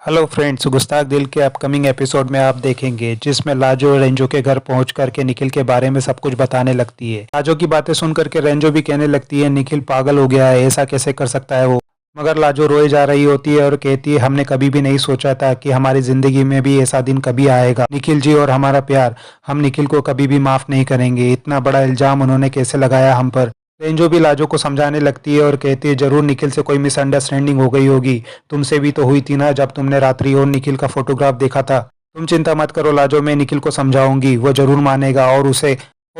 Hello friends, गुस्ताख दिल के upcoming episode में आप देखेंगे जिसमें लाजो रेंजो के घर पहुंच करके निखिल के बारे में सब कुछ बताने लगती है। लाजो की बातें सुन करके रेंजो भी कहने लगती है निखिल पागल हो गया है, ऐसा कैसे कर सकता है वो। मगर लाजो रोए जा रही होती है और कहती है हमने कभी भी नहीं सोचा था कि हमारी जिंदगी में भी ऐसा दिन कभी आएगा। निखिल जी और हमारा प्यार, हम निखिल को कभी भी माफ नहीं करेंगे। इतना बड़ा इल्जाम उन्होंने कैसे लगाया हम पर। रेंजो भी लाजो को समझाने लगती है और कहती है जरूर निखिल से कोई मिसअंडरस्टैंडिंग हो गई होगी। तुमसे भी तो हुई थी ना जब तुमने रात्रि और निखिल का फोटोग्राफ देखा था। तुम चिंता मत करो लाजो, मैं निखिल को समझाऊंगी, वो जरूर मानेगा। और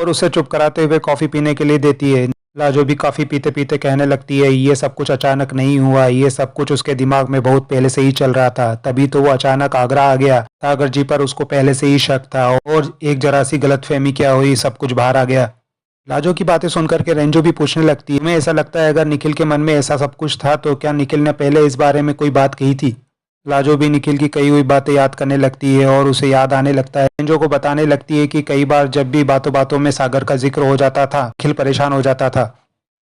उसे चुप कराते हुए कॉफी पीने के लिए देती है। लाजो भी कॉफी पीते पीते कहने लगती है ये सब कुछ अचानक नहीं हुआ, ये सब कुछ उसके दिमाग में बहुत पहले से ही चल रहा था। तभी तो वो अचानक आगरा आ गया। सागर जी पर उसको पहले से ही शक था और एक जरा सी गलतफहमी क्या हुई, सब कुछ बाहर आ गया। लाजो की बातें सुनकर के रेंजो भी पूछने लगती है, तुम्हें ऐसा लगता है अगर निखिल के मन में ऐसा सब कुछ था तो क्या निखिल ने पहले इस बारे में कोई बात कही थी। लाजो भी निखिल की कही हुई बातें याद करने लगती है और उसे याद आने लगता है। रेंजो को बताने लगती है कि कई बार जब भी बातों बातों में सागर का जिक्र हो जाता था निखिल परेशान हो जाता था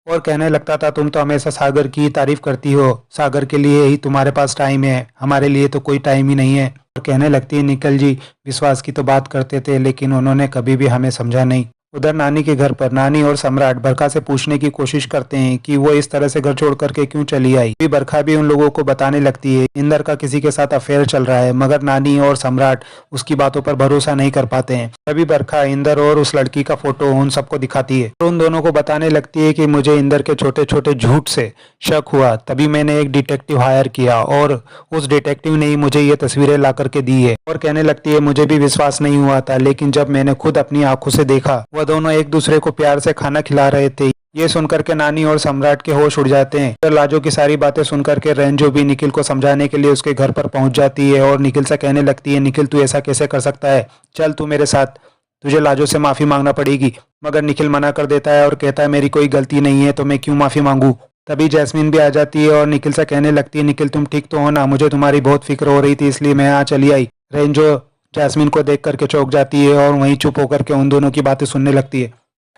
और कहने लगता था तुम तो हमेशा सागर की तारीफ करती हो, सागर के लिए ही तुम्हारे पास टाइम है, हमारे लिए तो कोई टाइम ही नहीं है। और कहने लगती है निखिल जी विश्वास की तो बात करते थे लेकिन उन्होंने कभी भी हमें समझा नहीं। उधर नानी के घर पर नानी और सम्राट बरखा से पूछने की कोशिश करते हैं कि वो इस तरह से घर छोड़ करके क्यों चली आई। भी बरखा भी उन लोगों को बताने लगती है इंदर का किसी के साथ अफेयर चल रहा है, मगर नानी और सम्राट उसकी बातों पर भरोसा नहीं कर पाते हैं। तभी बरखा इंदर और उस लड़की का फोटो उन सबको दिखाती है और उन दोनों को बताने लगती है कि मुझे इंदर के छोटे छोटे झूठ से शक हुआ, तभी मैंने एक डिटेक्टिव हायर किया और उस डिटेक्टिव ने ही मुझे ये तस्वीरें ला करके दी है। और कहने लगती है मुझे भी विश्वास नहीं हुआ था लेकिन जब मैंने खुद अपनी आंखों से देखा वह दोनों एक दूसरे को प्यार से खाना खिला रहे थे। ये सुनकर के नानी और सम्राट के होश उड़ जाते हैं। फिर लाजो की सारी बातें सुनकर के रेंजो भी निखिल को समझाने के लिए उसके घर पर पहुंच जाती है और निखिल से कहने लगती है निखिल तू ऐसा कैसे कर सकता है, चल तू मेरे साथ, तुझे लाजो से माफी मांगना पड़ेगी। मगर निखिल मना कर देता है और कहता है मेरी कोई गलती नहीं है तो मैं क्यों माफी मांगू। तभी जैस्मीन भी आ जाती है और निखिल से कहने लगती है निखिल तुम ठीक तो हो ना, मुझे तुम्हारी बहुत फिक्र हो रही थी इसलिए मैं यहाँ चली आई। रेंजो जैस्मीन को देख करके चौंक जाती है और वहीं चुप होकर के उन दोनों की बातें सुनने लगती है।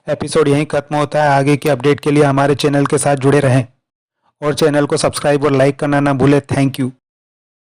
एपिसोड यहीं खत्म होता है। आगे की अपडेट के लिए हमारे चैनल के साथ जुड़े रहें और चैनल को सब्सक्राइब और लाइक करना ना भूलें। Thank you.